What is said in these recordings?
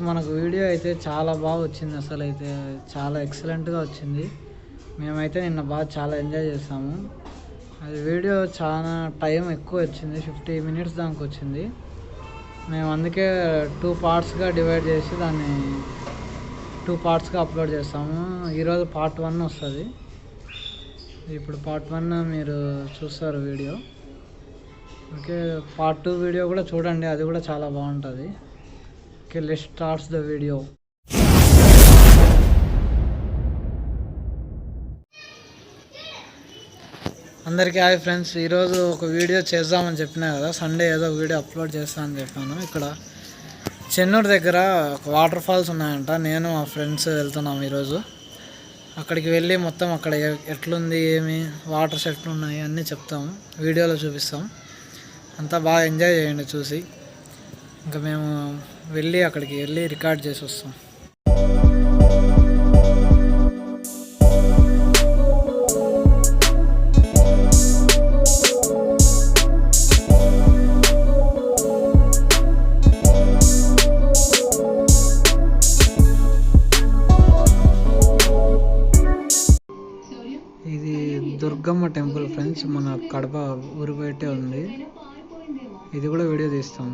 మనకు వీడియో అయితే చాలా బాగా వచ్చింది. అసలు అయితే చాలా ఎక్సలెంట్గా వచ్చింది. మేమైతే నిన్న చాలా ఎంజాయ్ చేసాము. అది వీడియో చాలా టైం ఎక్కువ వచ్చింది, 50 minutes దానికి వచ్చింది. మేము అందుకే 2 partsగా డివైడ్ చేసి దాన్ని 2 partsగా అప్లోడ్ చేస్తాము. ఈరోజు part 1 వస్తుంది. ఇప్పుడు part 1 మీరు చూస్తారు వీడియో. ఓకే, part 2 వీడియో కూడా చూడండి, అది కూడా చాలా బాగుంటుంది. Okay, let's start the video. అందరికీ హాయ్ ఫ్రెండ్స్. ఈరోజు ఒక వీడియో చేద్దామని చెప్పినా కదా, సండే ఏదో వీడియో అప్లోడ్ చేస్తామని చెప్పాను. ఇక్కడ చెన్నూరు దగ్గర ఒక వాటర్ ఫాల్స్ ఉన్నాయంట. నేను మా ఫ్రెండ్స్ వెళ్తున్నాము ఈరోజు. అక్కడికి వెళ్ళి మొత్తం అక్కడ ఎట్లుంది, ఏమి వాటర్స్ ఎట్లున్నాయి అన్నీ చెప్తాము, వీడియోలో చూపిస్తాం. అంతా బాగా ఎంజాయ్ చేయండి చూసి. ఇంకా మేము అక్కడికి వెళ్ళి రికార్డ్ చేసి వస్తాం. ఇది దుర్గమ్మ టెంపుల్ ఫ్రెండ్స్, మన కడప ఊరు బయటే ఉంది. ఇది కూడా వీడియో తీస్తాం.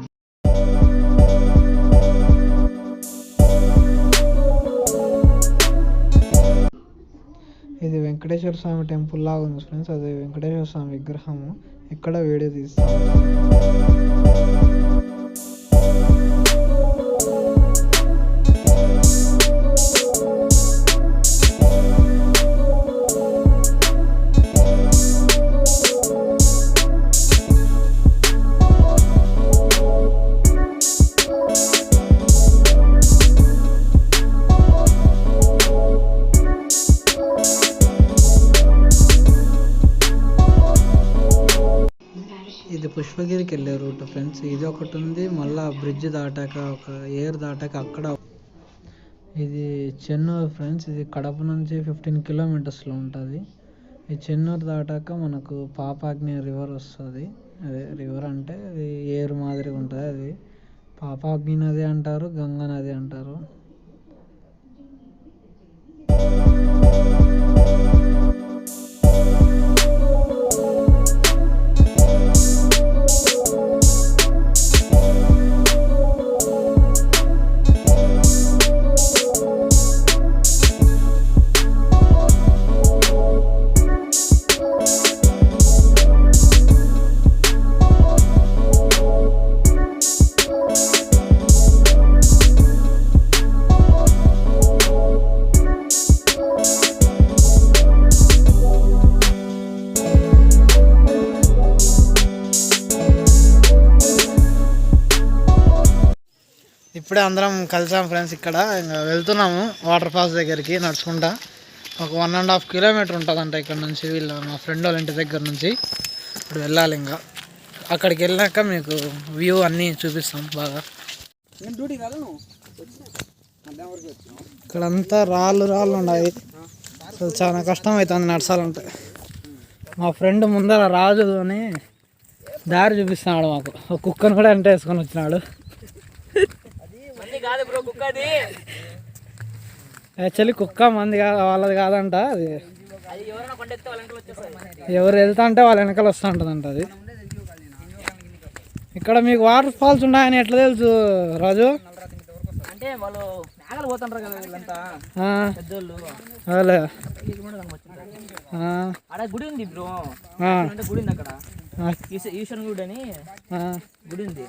ఇది వెంకటేశ్వర స్వామి టెంపుల్ లాగా ఉంది ఫ్రెండ్స్. అది వెంకటేశ్వర స్వామి విగ్రహము. ఇక్కడ వీడియో తీస్తాం. ఇది పుష్పగిరికి వెళ్ళే రూట్ ఫ్రెండ్స్. ఇది ఒకటి ఉంది, మళ్ళీ బ్రిడ్జ్ దాటాక ఒక ఏర్ దాటాక అక్కడ. ఇది చెన్నూరు ఫ్రెండ్స్. ఇది కడప నుంచి 15 kilometers ఉంటుంది. ఈ చెన్నూరు దాటాక మనకు పాపాగ్ని రివర్ వస్తుంది. అదే రివర్ అంటే అది ఏరు మాదిరిగా ఉంటుంది. అది పాపాగ్ని నది అంటారు, గంగా నది అంటారు. ఇప్పుడే అందరం కలిసాం ఫ్రెండ్స్. ఇక్కడ ఇంకా వెళ్తున్నాము వాటర్ ఫాల్స్ దగ్గరికి నడుచుకుంటా. ఒక 1.5 kilometer ఉంటుందంట ఇక్కడ నుంచి, మా ఫ్రెండ్ వాళ్ళ ఇంటి దగ్గర నుంచి. ఇప్పుడు వెళ్ళాలి. ఇంకా అక్కడికి వెళ్ళాక మీకు వ్యూ అన్నీ చూపిస్తాం బాగా. ఇక్కడంతా రాళ్ళు ఉన్నాయి. అసలు చాలా కష్టం అవుతుంది నడచాలంటే. మా ఫ్రెండ్ ముందర రాజు అని దారి చూపిస్తున్నాడు మాకు. ఒక కుక్కను కూడా ఎంట వేసుకొని వచ్చినాడు. యాక్చువల్లీ కుక్క మంది వాళ్ళది కాదంట. అది ఎవరు వెళ్తా అంటే వాళ్ళ వెనకాల వస్తూ ఉంటుందంట. అది ఇక్కడ మీకు వాటర్ ఫాల్స్ ఉన్నాయని ఎట్లా తెలుసు రాజు? అంటే వాళ్ళు పోతుంటారు కదా వీళ్ళంతా పెద్దోళ్ళు. గుడి ఉంది బ్రో, గుడి ఉంది అక్కడ, ఈశ్వరుని గుడి అని గుడి ఉంది.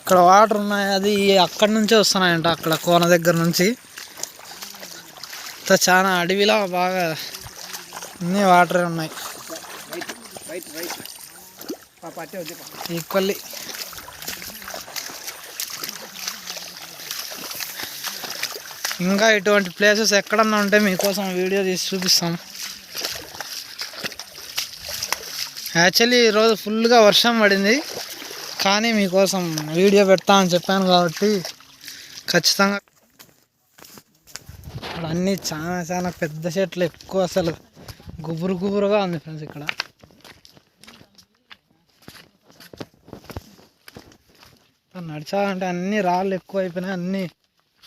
ఇక్కడ వాటర్ ఉన్నాయి. అది అక్కడి నుంచే వస్తున్నాయంట, అక్కడ కోన దగ్గర నుంచి. చాలా అడవిలా బాగా అన్నీ వాటరే ఉన్నాయి ఈక్వల్లీ. ఇంకా ఇటువంటి ప్లేసెస్ ఎక్కడన్నా ఉంటే మీకోసం వీడియో తీసి చూపిస్తాం. యాక్చువల్లీ ఈరోజు ఫుల్గా వర్షం పడింది, కానీ మీకోసం వీడియో పెడతామని చెప్పాను కాబట్టి ఖచ్చితంగా. ఇక్కడ అన్నీ చాలా పెద్ద చెట్లు ఎక్కువ, అసలు గుబురుగా ఉంది ఫ్రెండ్స్. ఇక్కడ నడిచాలంటే అన్ని రాళ్ళు ఎక్కువ అయిపోయినాయి, అన్నీ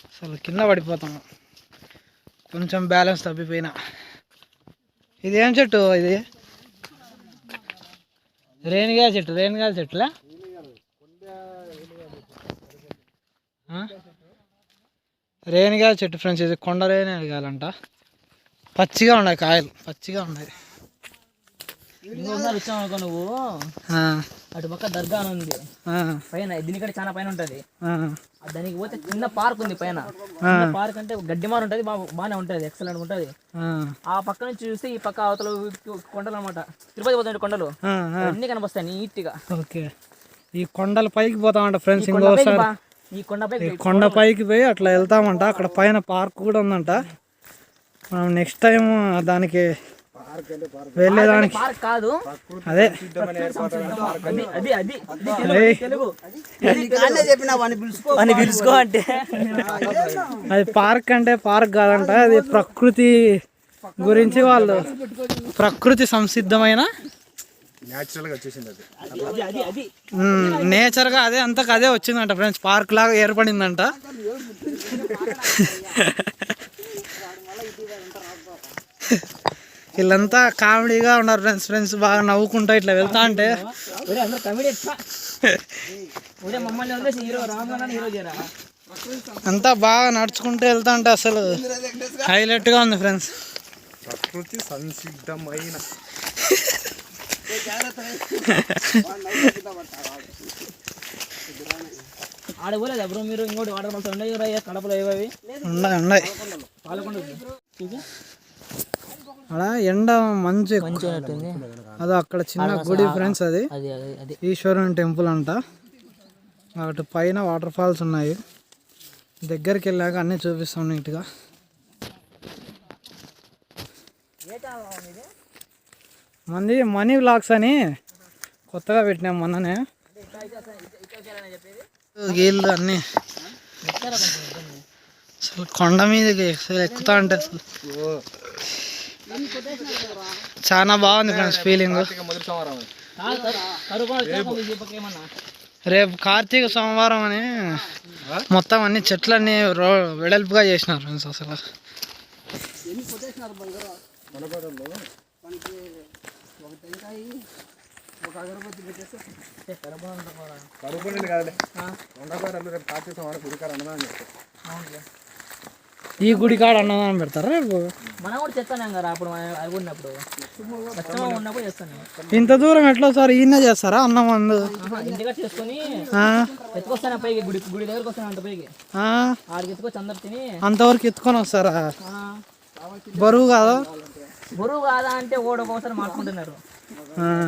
అసలు కింద పడిపోతాము కొంచెం బ్యాలెన్స్ తప్పిపోయినా. ఇది ఏం చెట్టు? ఇది రేణిగాయ చెట్టులే. రేణిగాయ చెట్టు ఫ్రెండ్స్, ఇది కొండ రేణిగాయలంట. పచ్చిగా ఉన్నాయి కాయలు, పచ్చిగా ఉన్నాయి. ఇంకోసారి వచ్చావు నువ్వు, అటు పక్క దర్గా అని ఉంది పైన, దీనికంటే చాలా పైన ఉంటది. దానికి పోతే చిన్న పార్క్ ఉంది పైన. పార్క్ అంటే గడ్డిమారు ఉంటది, బాగానే ఉంటది, ఎక్సలెంట్ ఉంటది. ఆ పక్క నుంచి చూస్తే ఈ పక్క అవతల కొండలు అనమాట, తిరుపతి పోతుంటే కొండలు అన్ని కనిపిస్తాయి నీట్ గా. ఓకే, ఈ కొండల పైకి పోతామంట ఫ్రెండ్స్. ఇంకోసారి ఈ కొండ పైకి పోయి అట్లా వెళ్తామంట. అక్కడ పైన పార్క్ కూడా ఉందంట. మనం నెక్స్ట్ టైం దానికి వెళ్ళేదానికి కాదు, అదే పిలుచుకో అంటే అది పార్క్ అంటే పార్క్ కాదంట, అది ప్రకృతి గురించి వాళ్ళు ప్రకృతి సంసిద్ధమైన నేచర్ గా అదే అంతకు అదే వచ్చిందంట ఫ్రెండ్స్, పార్క్ లాగా ఏర్పడిందంట. వీళ్ళంతా కామెడీగా ఉన్నారు ఫ్రెండ్స్, బాగా నవ్వుకుంటా ఇట్లా వెళ్తా అంటే. అంతా బాగా నడుచుకుంటూ వెళ్తా అంటే అసలు హైలైట్ గా ఉంది ఫ్రెండ్స్. ప్రకృతి సంసిద్ధమైన ఆడపోలేదా బ్రో మీరు? ఇంకోటి వాటర్ ఫాల్స్ ఉన్నాయి కదా కడపలో, ఏవి ఉన్నాయి. అలా ఎండ మంచి అదో అక్కడ చిన్న గుడి ఫ్రెండ్స్, అది ఈశ్వరుని టెంపుల్ అంట. అటు పైన వాటర్ ఫాల్స్ ఉన్నాయి, దగ్గరికి వెళ్ళాక అన్నీ చూపిస్తాం నీట్గా. మనీ వ్లాగ్స్ అని కొత్తగా పెట్టినాం మొన్ననే. గీళ్ళు అన్నీ అసలు కొండ మీదకి ఎక్కుతా అంటే అసలు చాలా బాగుంది ఫ్రెండ్స్ ఫీలింగ్. రేపు కార్తీక సోమవారం అని మొత్తం అన్ని చెట్లన్నీ వెడల్పుగా చేసినారు ఫ్రెండ్స్. అసలు ఈ గుడి కాడ అన్నదానం పెడతారా రేపు? మనం కూడా చేస్తాను కదా అప్పుడు ఉన్నప్పుడు చేస్తాను. ఇంత దూరం ఎట్లా సార్? ఈయన చేస్తారా అన్నం? అందు ఇంటిగా చేసుకొని ఎత్తుకొస్తాను పైకి, గుడి దగ్గరకు వస్తాను అంత పైకి, ఆడికి ఎత్తుకొచ్చి అందరు తిని అంతవరకు ఎత్తుకొని వస్తారా? బరువు కాదా? బరువు కాదా అంటే ఒకసారి మార్చుకుంటున్నారు.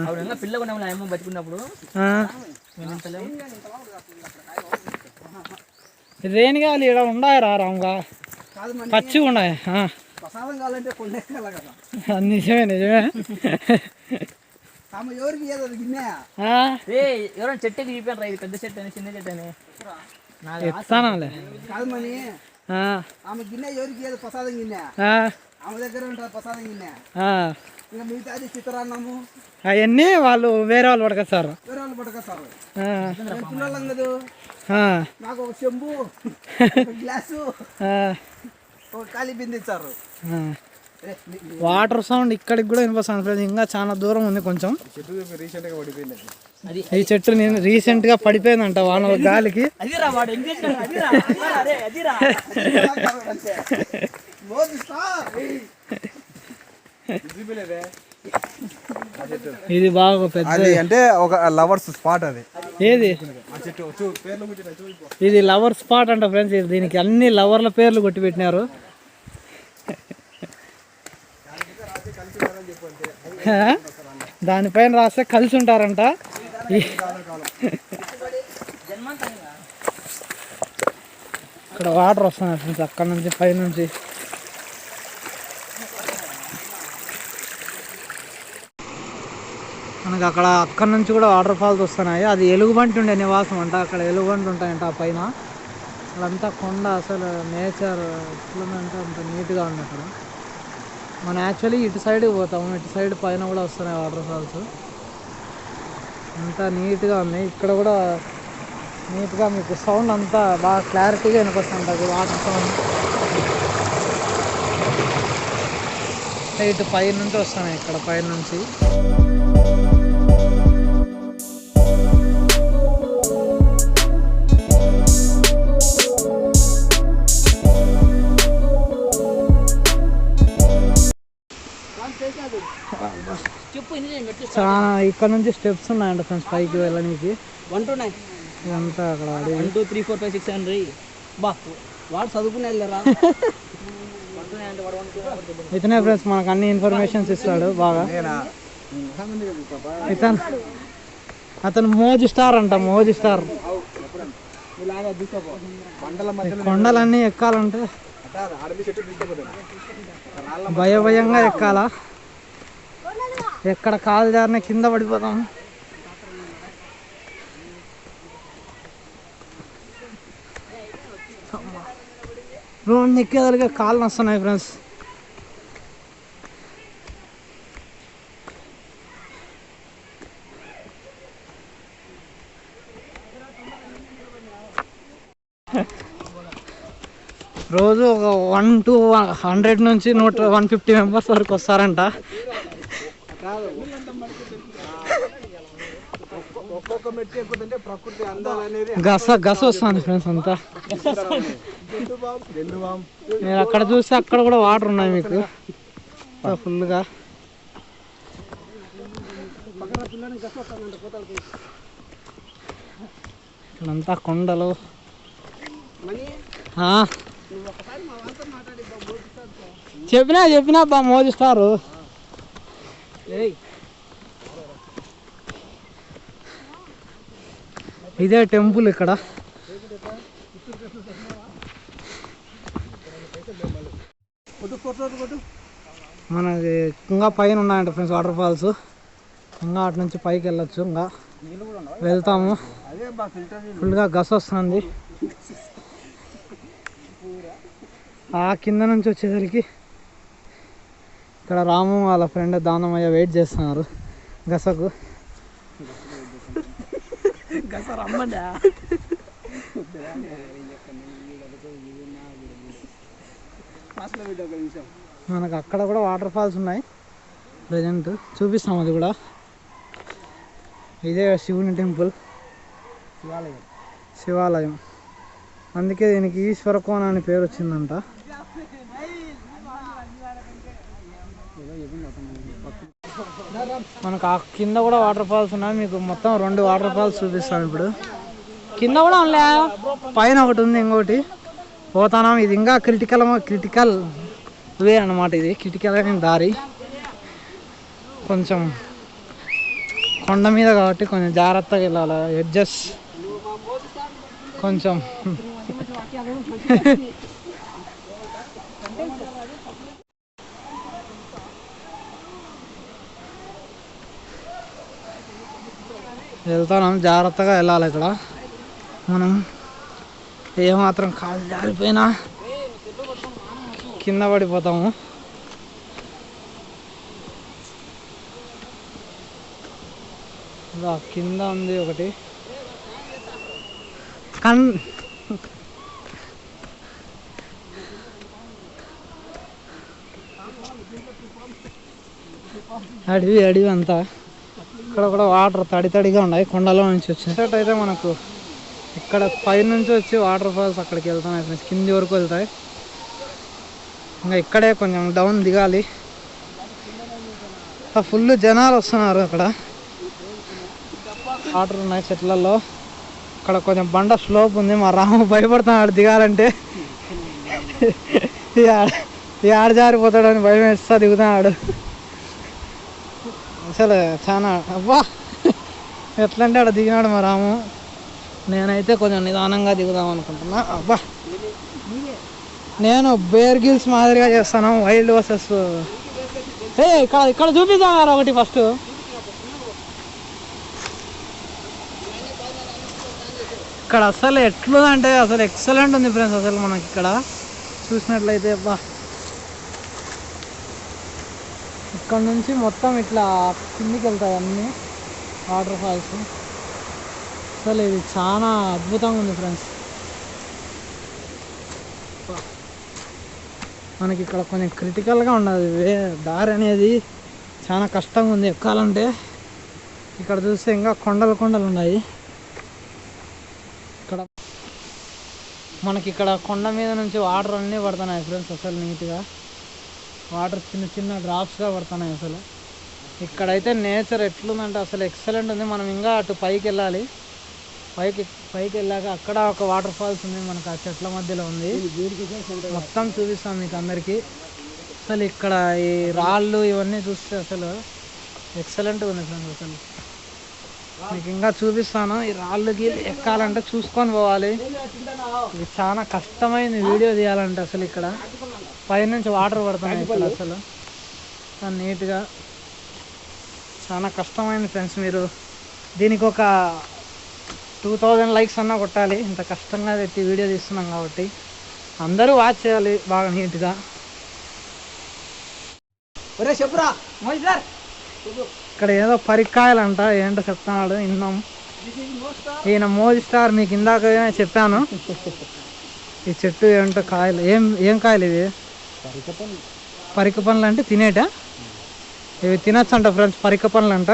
అప్పుడు ఇంకా పిల్ల కూడా అమ్మ బతుకున్నప్పుడు రేణిగాయలు ఇక్కడ ఉన్నాయరా రాముగా? పచ్చిగా ఉన్నాయి. నిజమే. ఎవరైనా చెట్టు చూపాను రా, ఇది పెద్ద చెట్టు అని చిన్న చెట్టు అని ఎత్తానాలే. ఆమె గిన్నె ఎవరికి ప్రసాదం గిన్నె ఆమె దగ్గర ఉంటుంది, ప్రసాదం గిన్నె. ఇంకా మిగతా అది చిత్రాన్నము అవన్నీ వాళ్ళు వేరే వాళ్ళు పడకొస్తారు. పిల్లలం కదా, నాకు ఒక చెంబు, గ్లాసు, ఒక ఖాళీ బిందె ఇచ్చారు. వాటర్ సౌండ్ ఇక్కడికి కూడా వినిపిస్తుంది. ఇంకా చాలా దూరం ఉంది కొంచెం. ఈ చెట్టు నేను రీసెంట్ గా పడిపోయిందంట వాన గాలికి. ఇది బాగా పెద్ద అంటే ఒక లవర్స్ స్పాట్ అది. ఏది? ఇది లవర్ స్పాట్ అంట ఫ్రెండ్స్. దీనికి అన్ని లవర్ల పేర్లు కొట్టి పెట్టినారు. దానిపైన రాస్తే కలిసి ఉంటారంట. ఇక్కడ వాటర్ వస్తున్నాయి ఫ్రెండ్స్, అక్కడ నుంచి పైనుంచి. మనకి అక్కడ నుంచి కూడా వాటర్ ఫాల్స్ వస్తున్నాయి. అది ఎలుగుబంటి ఉండే నివాసం అంట, అక్కడ ఎలుగుబంటి ఉంటాయంట ఆ పైన. అదంతా కొండ, అసలు నేచర్ ఎట్లుందంటే అంత నీట్గా ఉంది అక్కడ. మనం యాక్చువల్లీ ఇటు సైడ్కి పోతాము, ఇటు సైడ్ పైన కూడా వస్తున్నాయి వాటర్ ఫాల్స్. అంతా నీట్గా ఉన్నాయి. ఇక్కడ కూడా నీట్గా మీకు సౌండ్ అంతా బాగా క్లారిటీగా వినిపిస్తుంటుంది వాటర్ సౌండ్. ఇటు పై నుంచి వస్తున్నాయి, ఇక్కడ పై నుంచి. చాలా ఇక్కడ నుంచి స్టెప్స్ ఉన్నాయంట ఫ్రెండ్స్ పైకి వెళ్ళడానికి. 1 to 9 ఇదంతా అక్కడ 1 2 3 4 5 6 7 రీ బా వాడు చదువుకునే వెళ్ళారా? ఇతనే ఫ్రెండ్స్ మనకు అన్ని ఇన్ఫర్మేషన్స్ ఇస్తాడు బాగా. అతను మోజ్ స్టార్ అంట, మోజ్ స్టార్. కొండలన్నీ ఎక్కాలంటే భయంగా ఎక్కాలా, ఎక్కడ కాలు జారిన కింద పడిపోతాం. రోడ్ ఎక్కేదానికి కాళ్ళు వస్తున్నాయి ఫ్రెండ్స్. రోజు ఒక 1 to 100 నుంచి 150 మెంబర్స్ వరకు వస్తారంట. గస వస్తుంది ఫ్రెండ్స్ అంతా. మీరు అక్కడ చూస్తే అక్కడ కూడా వాటర్ ఉన్నాయి మీకు ఫుల్గా. ఇక్కడంతా కొండలు. చెప్పినా బా మోజీ స్టారు. ఇదే టెంపుల్ ఇక్కడ. మనకి ఇంకా పైన ఉన్నాయంట ఫ్రెండ్స్ వాటర్ ఫాల్స్. ఇంకా అటు నుంచి పైకి వెళ్ళొచ్చు. ఇంకా వెళ్తాము. ఫుల్గా గస వస్తుంది. ఆ కింద నుంచి వచ్చేసరికి ఇక్కడ రాము వాళ్ళ ఫ్రెండ్ దానమయ్య వెయిట్ చేస్తున్నారు గసకు. మనకు అక్కడ కూడా వాటర్ ఫాల్స్ ఉన్నాయి ప్రజెంట్, చూపిస్తాం అది కూడా. ఇదే శివుని టెంపుల్, శివాలయం. అందుకే దీనికి ఈశ్వరకోన అని పేరు వచ్చిందంట. మనకు ఆ కింద కూడా వాటర్ ఫాల్స్ ఉన్నాయి. మీకు మొత్తం 2 వాటర్ ఫాల్స్ చూపిస్తాను ఇప్పుడు. కింద కూడా ఉండే, పైన ఒకటి ఉంది, ఇంకోటి పోతాం. ఇది ఇంకా క్రిటికల్ వే అన్నమాట. ఇది క్రిటికల్ అయిన దారి. కొంచెం కొండ మీద కాబట్టి కొంచెం జాగ్రత్తగా వెళ్ళాలి. ఎడ్జెస్ కొంచెం వెళ్తాం, జాగ్రత్తగా వెళ్ళాలి. ఇక్కడ మనం ఏమాత్రం కాలు జారిపోయినా కింద పడిపోతాము. కింద ఉంది ఒకటి అడవి అంతా. ఇక్కడ కూడా వాటర్ తడిగా ఉన్నాయి, కొండలో నుంచి వచ్చినట్టయితే మనకు ఇక్కడ పై నుంచి వచ్చి వాటర్ ఫాల్స్ అక్కడికి వెళ్తున్నాయి, కింది వరకు వెళ్తాయి. ఇంకా ఇక్కడే కొంచెం డౌన్ దిగాలి. ఫుల్ జనాలు వస్తున్నారు. అక్కడ వాటర్ ఉన్నాయి చెట్లలో. అక్కడ కొంచెం బండ స్లోప్ ఉంది. మా రాము భయపడుతున్నాడు దిగాలంటే. ఆడ జారిపోతాడని భయం వేస్తా దిగుతున్నాడు. అసలు చాలా అబ్బా ఎట్లా అంటే ఆడ దిగినాడు మా రాము. నేనైతే కొంచెం నిదానంగా దిగుదాం అనుకుంటున్నా. అబ్బా నేను బేర్ గిల్స్ మాదిరిగా చేస్తాను. వైల్డ్ వర్సెస్ ఇక్కడ చూపిద్దాం ఒకటి ఫస్ట్. ఇక్కడ అసలు ఎట్లుందంటే అసలు ఎక్సలెంట్ ఉంది ఫ్రెండ్స్. అసలు మనకి ఇక్కడ చూసినట్లయితే అబ్బా ఇక్కడ నుంచి మొత్తం ఇట్లా కిందికి వెళ్తాయి అన్నీ వాటర్ ఫాల్స్. సో అసలు ఇది చాలా అద్భుతంగా ఉంది ఫ్రెండ్స్. మనకి ఇక్కడ కొంచెం క్రిటికల్గా ఉన్నది దారి అనేది, చాలా కష్టంగా ఉంది ఎక్కాలంటే. ఇక్కడ చూస్తే ఇంకా కొండలు ఉన్నాయి. ఇక్కడ మనకి ఇక్కడ కొండ మీద నుంచి వాటర్ అన్నీ పడుతున్నాయి ఫ్రెండ్స్. అసలు నీట్గా వాటర్ చిన్న డ్రాప్స్గా పడుతున్నాయి. అసలు ఇక్కడైతే నేచర్ ఎట్లుందంటే అసలు ఎక్సలెంట్ ఉంది. మనం ఇంకా అటు పైకి వెళ్ళాలి. పైకి వెళ్ళాక అక్కడ ఒక వాటర్ ఫాల్స్ ఉంది, మనకు ఆ చెట్ల మధ్యలో ఉంది. మొత్తం చూపిస్తాం మీకు అందరికీ. అసలు ఇక్కడ ఈ రాళ్ళు ఇవన్నీ చూస్తే అసలు ఎక్సలెంట్గా ఉంది ఫ్రెండ్స్. అసలు మీకు ఇంకా చూపిస్తాను. ఈ రాళ్ళకి ఎక్కాలంటే చూసుకొని పోవాలి. ఇది చాలా కష్టమైంది వీడియో తీయాలంటే. అసలు ఇక్కడ పైనుంచి వాటర్ పడుతున్నాయి ఇక్కడ. అసలు నీట్గా చాలా కష్టమైంది ఫ్రెండ్స్. మీరు దీనికి ఒక 2000 లైక్స్ అన్నా కొట్టాలి. ఇంత కష్టంగా పెట్టి వీడియో తీస్తున్నాం కాబట్టి అందరూ వాచ్ చేయాలి బాగా నీట్గా. చెప్పురా ఇక్కడ ఏదో పరికాయలంట ఏంటో చెప్తున్నాడు విన్నాం. ఈయన మోజీ స్టార్, మీకు ఇందాక చెప్పాను. ఈ చెట్టు ఏంటో కాయలు, ఏం కాయలు ఇవి? పరిక పండ్లు అంటే తినేట ఇవి తినచ్చు అంట ఫ్రెండ్స్. పరిక పండ్లు అంట.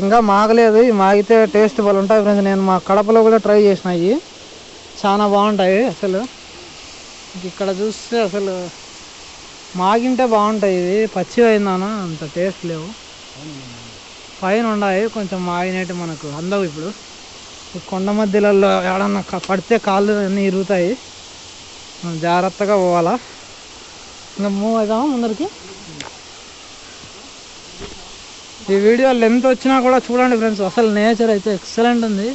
ఇంకా మాగలేదు, ఇవి మాగితే టేస్ట్ బాగా ఉంటాయి ఫ్రెండ్స్. నేను మా కడపలో కూడా ట్రై చేసిన, ఇవి చాలా బాగుంటాయి. అసలు ఇక్కడ చూస్తే అసలు మాగింటే బాగుంటాయి. ఇవి పచ్చి అయినాను అంత టేస్ట్ లేవు. పైన ఉన్నాయి కొంచెం మాగినట్టు, మనకు అందవు. ఇప్పుడు ఈ కొండ మధ్యలలో ఏడన్నా పడితే కాళ్ళు అన్నీ ఇరుగుతాయి. మనం జాగ్రత్తగా పోవాలా. ఇంకా మూవ్ అవుదామా ముందరికి. ఈ వీడియో లెంత్ వచ్చినా కూడా చూడండి ఫ్రెండ్స్. అసలు నేచర్ అయితే ఎక్సలెంట్ ఉంది.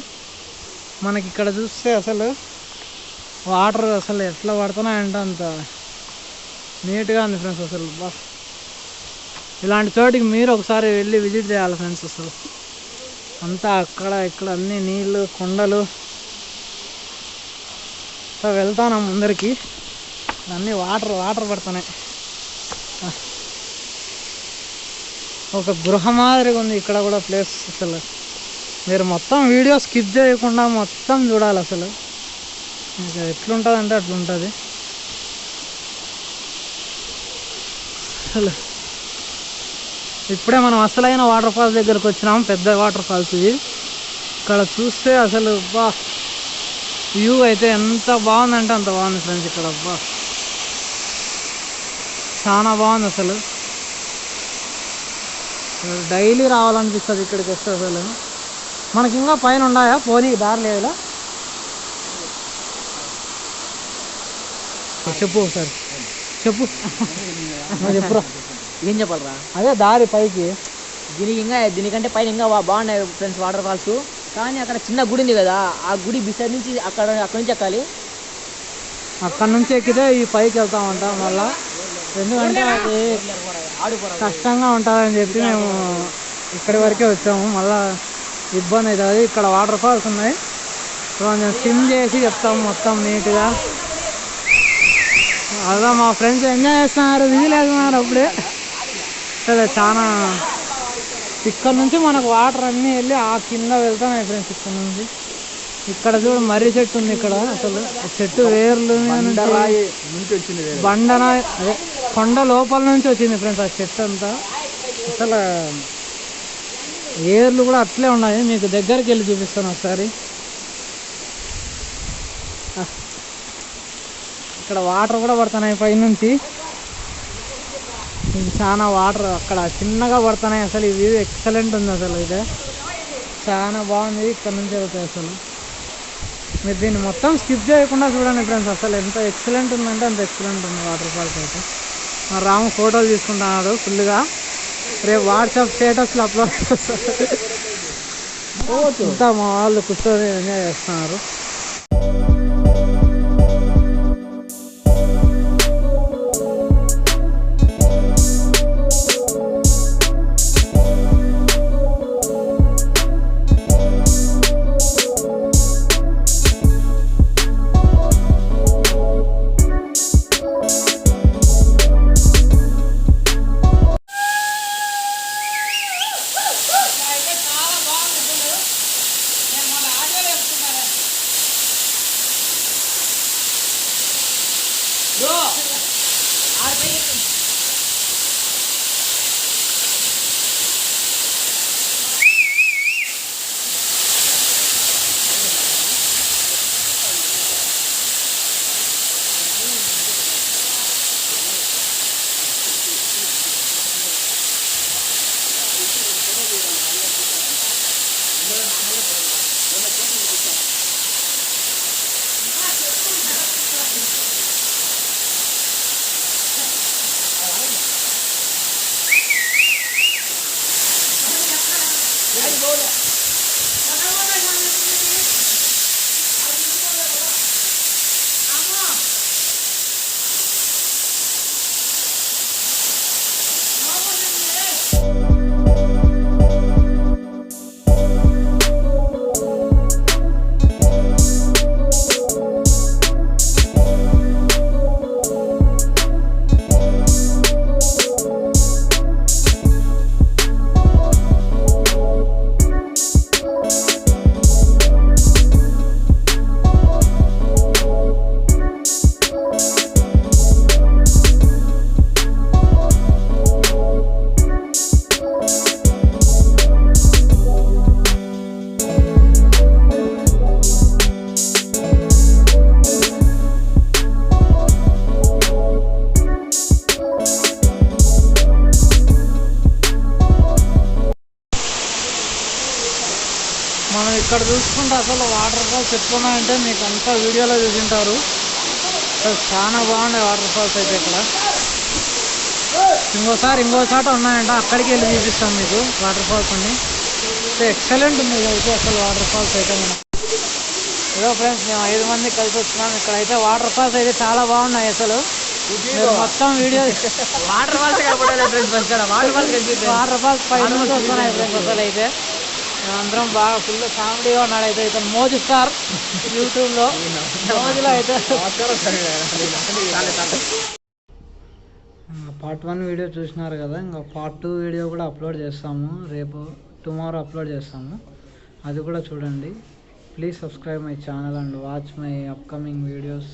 మనకి ఇక్కడ చూస్తే అసలు వాటర్ అసలు ఎట్లా పడుతున్నాయంటే అంత నీట్గా ఉంది ఫ్రెండ్స్. అసలు ఇలాంటి చోటికి మీరు ఒకసారి వెళ్ళి విజిట్ చేయాలి ఫ్రెండ్స్. అసలు అంతా అక్కడ ఇక్కడ అన్ని నీళ్ళు, కొండలు. వెళ్తాను ముందరికి, అన్నీ వాటర్ పడుతున్నాయి. ఒక గృహ మాదిరిగా ఉంది ఇక్కడ కూడా ప్లేస్. అసలు మీరు మొత్తం వీడియో స్కిప్ చేయకుండా మొత్తం చూడాలి. అసలు ఇంకా ఎట్లుంటుంది అంటే అట్లుంటుంది. అసలు ఇప్పుడే మనం అసలైన వాటర్ ఫాల్స్ దగ్గరకు వచ్చినాం. పెద్ద వాటర్ ఫాల్స్ ఇది. ఇక్కడ చూస్తే అసలు వ్యూ అయితే ఎంత బాగుందంటే అంత బాగుంది ఫ్రెండ్స్. ఇక్కడ చాలా బాగుంది. అసలు డైలీ రావాలనిపిస్తుంది ఇక్కడికి వస్తే. అసలు మనకి ఇంకా పైన ఉన్నాయా పోనీ దారి లేదా? చెప్పు ఒకసారి చెప్పు. చెప్పురా. ఏం చెప్పాలరా? అదే దారి పైకి. దీనికంటే పైన ఇంకా బాగున్నాయి ఫ్రెండ్స్ వాటర్ ఫాల్స్. కానీ అక్కడ చిన్న గుడి ఉంది కదా, ఆ గుడి బిసైడ్ నుంచి అక్కడ నుంచి ఎక్కాలి. అక్కడ నుంచి ఎక్కితే ఈ పైకి వెళ్తామంట మళ్ళా. ఎందుకంటే అది కష్టంగా ఉంటుందని చెప్పి మేము ఇక్కడి వరకే వచ్చాము. మళ్ళీ ఇబ్బంది అవుతుంది. ఇక్కడ వాటర్ ఫాల్స్ ఉన్నాయి, కొంచెం స్విమ్ చేసి చెప్తాము మొత్తం నీట్గా. అలా మా ఫ్రెండ్స్ ఎంజాయ్ చేస్తున్నారు, విజిల్ వేస్తున్నారు అప్పుడే. అసలు చాలా ఇక్కడ నుంచి మనకు వాటర్ అన్నీ వెళ్ళి ఆ కింద వెళ్తున్నాయి ఫ్రెండ్స్. ఇక్కడ నుంచి ఇక్కడ చూడు మర్రి చెట్టు ఉంది ఇక్కడ. అసలు చెట్టు వేర్లు బండన అదే కొండ లోపల నుంచి వచ్చింది ఫ్రెండ్స్ ఆ చెట్టు అంతా. అసలు ఏర్లు కూడా అట్లే ఉన్నాయి. మీకు దగ్గరికి వెళ్ళి చూపిస్తాను ఒకసారి. ఇక్కడ వాటర్ కూడా పడుతున్నాయి పైనుంచి. ఇది చాలా వాటర్ అక్కడ చిన్నగా పడుతున్నాయి. అసలు ఈ వ్యూ ఎక్సలెంట్ ఉంది. అసలు అయితే చాలా బాగుంది. ఇక్కడ నుంచి వెళ్తాయి. అసలు మీరు దీన్ని మొత్తం స్కిప్ చేయకుండా చూడండి ఫ్రెండ్స్. అసలు ఎంత ఎక్సలెంట్ ఉందంటే అంత ఎక్సలెంట్ ఉంది వాటర్ ఫాల్స్ అయితే. మా రాము ఫోటోలు తీసుకుంటున్నాడు ఫుల్గా. రేపు వాట్సాప్ స్టేటస్లో అప్లోడ్ చేస్తారు. ఇంకా మా వాళ్ళు కూర్చొని ఎంజాయ్ చేస్తున్నారు. బ్రో ఆడిపోయి మనం ఇక్కడ చూసుకుంటే అసలు వాటర్ ఫాల్స్ ఎట్లున్నాయంటే మీకు అంతా వీడియోలో చూసింటారు. అసలు చాలా బాగున్నాయి వాటర్ ఫాల్స్ అయితే ఇక్కడ. ఇంకోసారి ఉన్నాయంట, అక్కడికి వెళ్ళి చూపిస్తాం మీకు వాటర్ ఫాల్స్ అన్ని. ఎక్సలెంట్ ఉంది అయితే అసలు వాటర్ ఫాల్స్ అయితే. మనం ఏదో ఫ్రెండ్స్ మేము 5 మంది కలిసి వచ్చినాం. ఇక్కడైతే వాటర్ ఫాల్స్ అయితే చాలా బాగున్నాయి అసలు. మీరు మొత్తం video waterfalls waterfalls పై నుంచి వస్తున్నాయి ఫ్రెండ్స్. అసలు అయితే మేమందరం బాగా ఫుల్ కామెడీగా ఉన్నాడు అయితే ఇతను మోజు స్టార్ యూట్యూబ్లో. మోజులో అయితే పార్ట్ 1 వీడియో చూసినారు కదా, ఇంకా పార్ట్ 2 వీడియో కూడా అప్లోడ్ చేస్తాము. టుమారో అప్లోడ్ చేస్తాము, అది కూడా చూడండి. Please subscribe my channel and watch my upcoming videos.